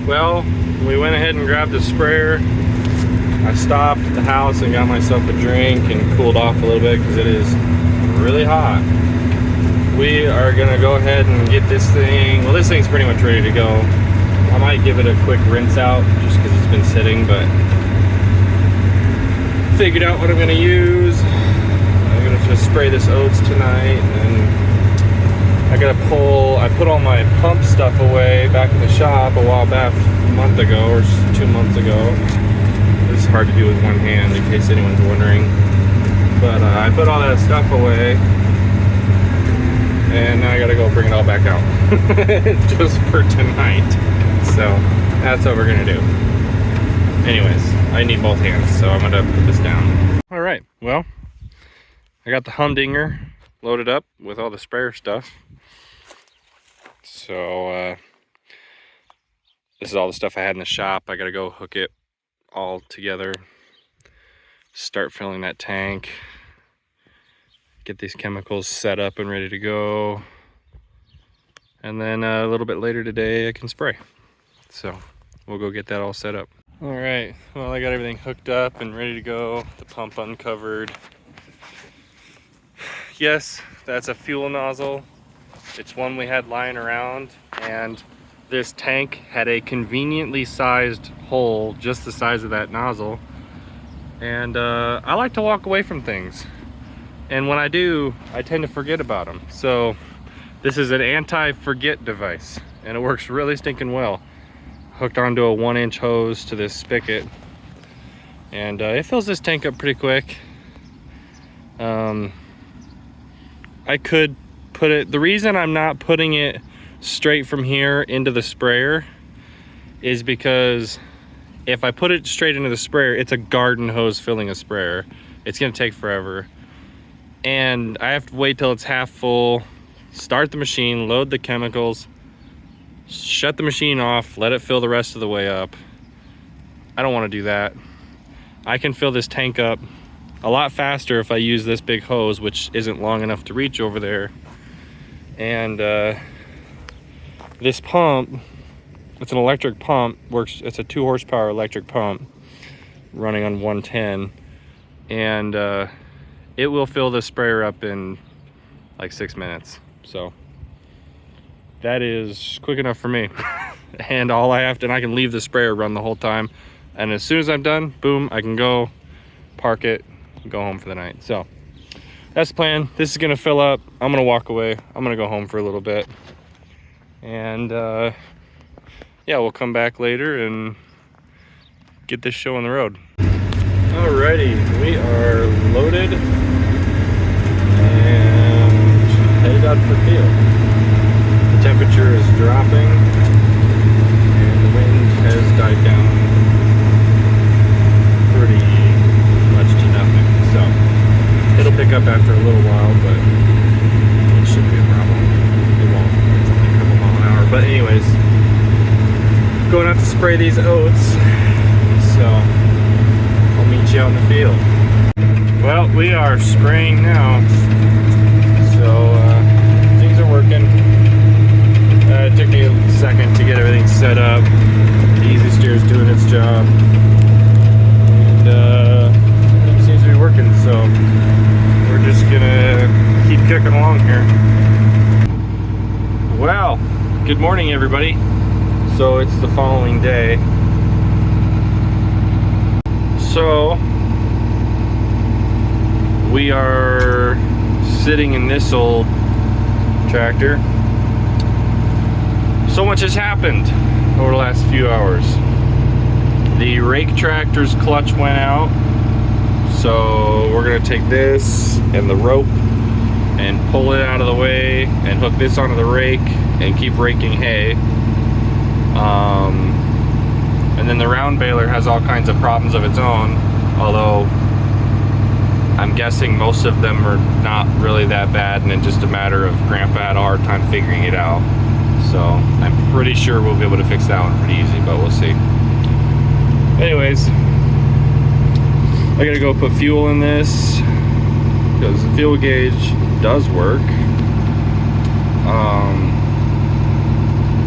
Well, we went ahead and grabbed a sprayer. I stopped at the house and got myself a drink and cooled off a little bit because it is really hot. We are gonna go ahead and get this thing. Well, this thing's pretty much ready to go. I might give it a quick rinse out just because it's been sitting, but figured out what I'm gonna use. I'm gonna just spray this Oats tonight, and I put all my pump stuff away back in the shop a while back, a month ago or 2 months ago. This is hard to do with one hand in case anyone's wondering. But I put all that stuff away, and now I gotta go bring it all back out just for tonight. So that's what we're gonna do. Anyways, I need both hands, so I'm gonna put this down. All right, well, I got the humdinger loaded up with all the sprayer stuff. So this is all the stuff I had in the shop. I gotta go hook it all together, start filling that tank, get these chemicals set up and ready to go, and then a little bit later today I can spray. So we'll go get that all set up. All right, well, I got everything hooked up and ready to go. The pump uncovered. Yes, that's a fuel nozzle. It's one we had lying around, and this tank had a conveniently sized hole just the size of that nozzle. And I like to walk away from things, and when I do, I tend to forget about them. So this is an anti-forget device, and it works really stinking well. Hooked onto a 1-inch hose to this spigot, and it fills this tank up pretty quick. I could put it, the reason I'm not putting it straight from here into the sprayer is because if I put it straight into the sprayer, it's a garden hose filling a sprayer. It's gonna take forever, and I have to wait till it's half full, start the machine, load the chemicals, shut the machine off, let it fill the rest of the way up. I don't want to do that. I can fill this tank up a lot faster if I use this big hose, which isn't long enough to reach over there. And this pump, it's an electric pump, works. It's a 2 horsepower electric pump running on 110, and it will fill the sprayer up in like 6 minutes. So that is quick enough for me. And all I have to, and I can leave the sprayer run the whole time, and as soon as I'm done, boom, I can go park it and go home for the night. So that's the plan. This is gonna fill up. I'm gonna walk away. I'm gonna go home for a little bit, and yeah, we'll come back later and get this show on the road. Alrighty, we are loaded and headed out to the field. The temperature is dropping and the wind has died down pretty much to nothing. So it'll pick up after a little while, but it shouldn't be a problem. It won't. It's only a couple miles an hour. But anyways, going out to spray these oats. So I'll meet you out in the field. Well, we are spraying now. So things are working. It took me a second to get everything set up. The Easy Steer's doing its job, and everything seems to be working. So we're just gonna keep kicking along here. Well, good morning, everybody. So it's the following day. So we are sitting in this old tractor. So much has happened over the last few hours. The rake tractor's clutch went out, so we're gonna take this and the rope and pull it out of the way and hook this onto the rake and keep raking hay. And then the round baler has all kinds of problems of its own, although I'm guessing most of them are not really that bad, and it's just a matter of Grandpa had a hard time figuring it out. So I'm pretty sure we'll be able to fix that one pretty easy, but we'll see. Anyways, I gotta go put fuel in this because the fuel gauge does work.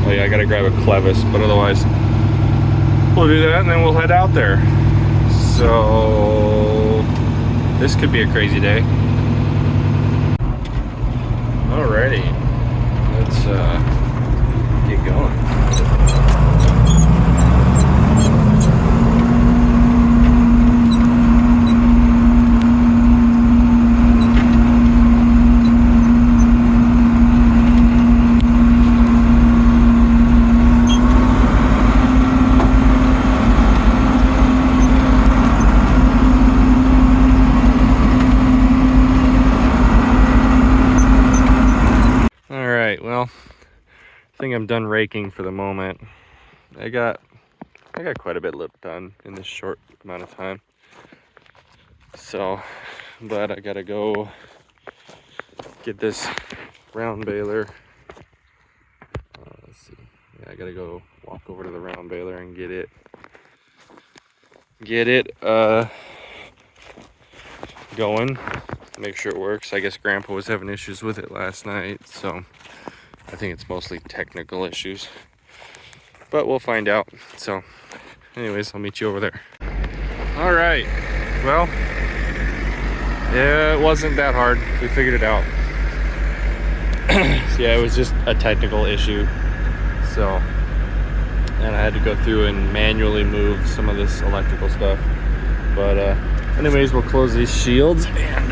Oh yeah, I gotta grab a clevis, but otherwise we'll do that and then we'll head out there. So this could be a crazy day. Alrighty, let's get going. Well, I think I'm done raking for the moment. I got quite a bit done in this short amount of time. So, but I gotta go get this round baler. Let's see. Yeah, I gotta go walk over to the round baler and get it going. Make sure it works. I guess Grandpa was having issues with it last night, so I think it's mostly technical issues, but we'll find out. So anyways, I'll meet you over there. All right, well, yeah, it wasn't that hard. We figured it out. So yeah, it was just a technical issue. So, and I had to go through and manually move some of this electrical stuff. But anyways, we'll close these shields, and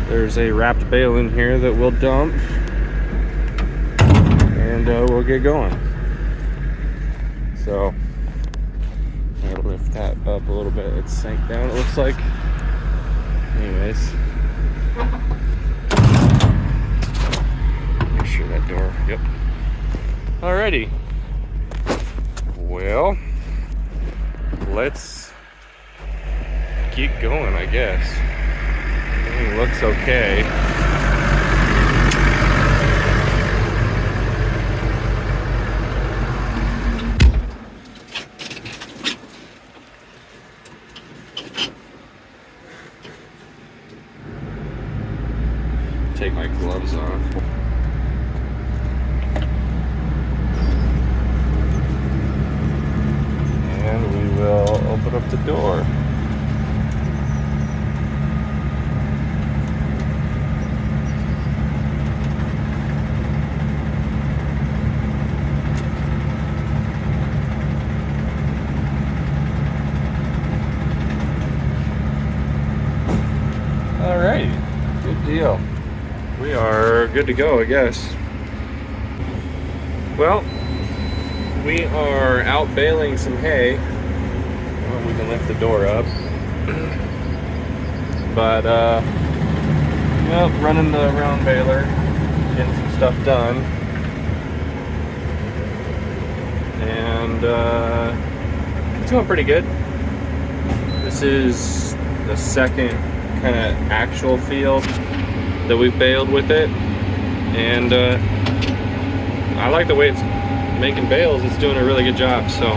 there's a wrapped bale in here that we'll dump. And we'll get going. So I'm gonna lift that up a little bit. It sank down, it looks like. Anyways, make sure that door. Yep. Alrighty. Well, let's get going, I guess. Everything looks okay. Take my gloves off. And we will open up the door. Alrighty, good deal. We are good to go, I guess. Well, we are out baling some hay. Well, we can lift the door up. But, well, running the round baler, getting some stuff done. And, it's going pretty good. This is the second kind of actual field that we've baled with it, and I like the way it's making bales. It's doing a really good job. So,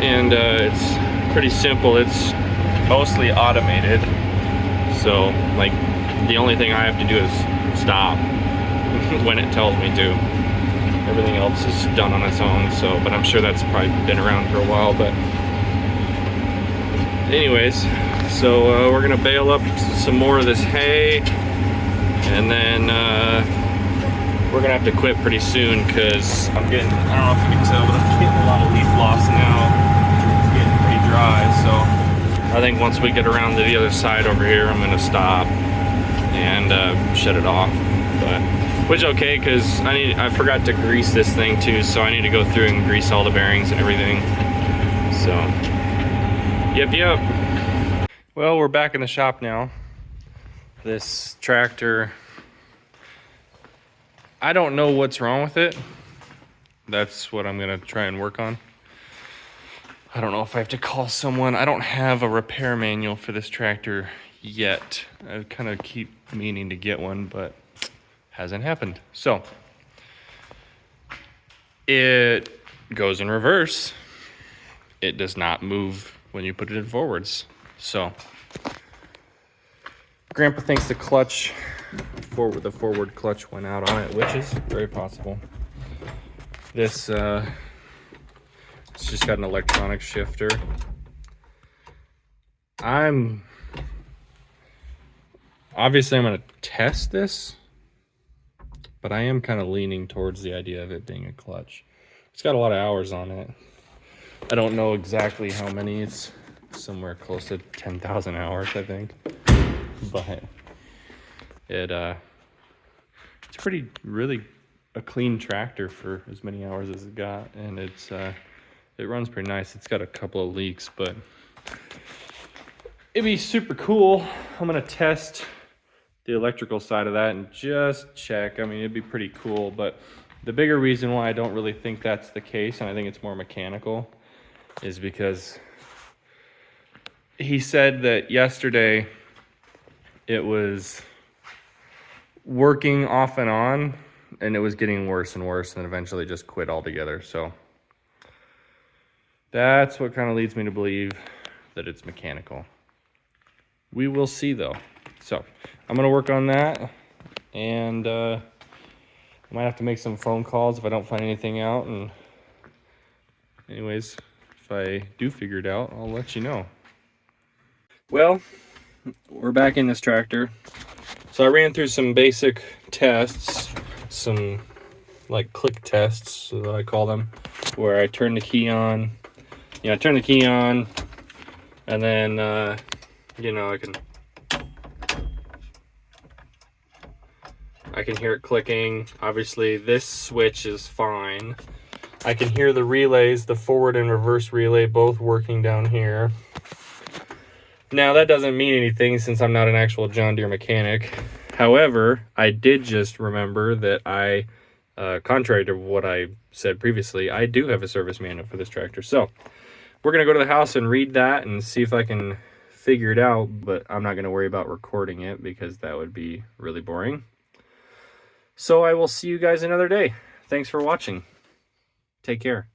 and it's pretty simple. It's mostly automated, so like the only thing I have to do is stop when it tells me to. Everything else is done on its own. So, but I'm sure that's probably been around for a while. But anyways, so we're gonna bale up some more of this hay, and then we're gonna have to quit pretty soon because I'm getting, I don't know if you can tell, but I'm getting a lot of leaf loss now. It's getting pretty dry, so I think once we get around to the other side over here, I'm gonna stop and shut it off. But which okay, because I forgot to grease this thing too, so I need to go through and grease all the bearings and everything. So yep. Well, we're back in the shop now. This tractor, I don't know what's wrong with it. That's what I'm gonna try and work on. I don't know if I have to call someone. I don't have a repair manual for this tractor yet. I kind of keep meaning to get one, but hasn't happened. So it goes in reverse. It does not move when you put it in forwards. So Grandpa thinks the clutch, the forward clutch went out on it, which is very possible. This it's just got an electronic shifter. Obviously I'm gonna test this, but I am kind of leaning towards the idea of it being a clutch. It's got a lot of hours on it. I don't know exactly how many. It's somewhere close to 10,000 hours, I think. But it's really a clean tractor for as many hours as it got, and it runs pretty nice. It's got a couple of leaks, but it'd be super cool. I'm gonna test the electrical side of that and just check. I mean, it'd be pretty cool, but the bigger reason why I don't really think that's the case, and I think it's more mechanical, is because he said that yesterday it was working off and on, and it was getting worse and worse, and eventually just quit altogether. So that's what kind of leads me to believe that it's mechanical. We will see though. So I'm gonna work on that, and I might have to make some phone calls if I don't find anything out. And anyways, if I do figure it out, I'll let you know. Well, we're back in this tractor. So I ran through some basic tests, some like click tests, so I call them, where I turn the key on. I turn the key on, and then I can hear it clicking. Obviously this switch is fine. I can hear the relays, the forward and reverse relay, both working down here. Now that doesn't mean anything since I'm not an actual John Deere mechanic. However, I did just remember that contrary to what I said previously, I do have a service manual for this tractor. So we're gonna go to the house and read that and see if I can figure it out, but I'm not gonna worry about recording it because that would be really boring. So I will see you guys another day. Thanks for watching. Take care.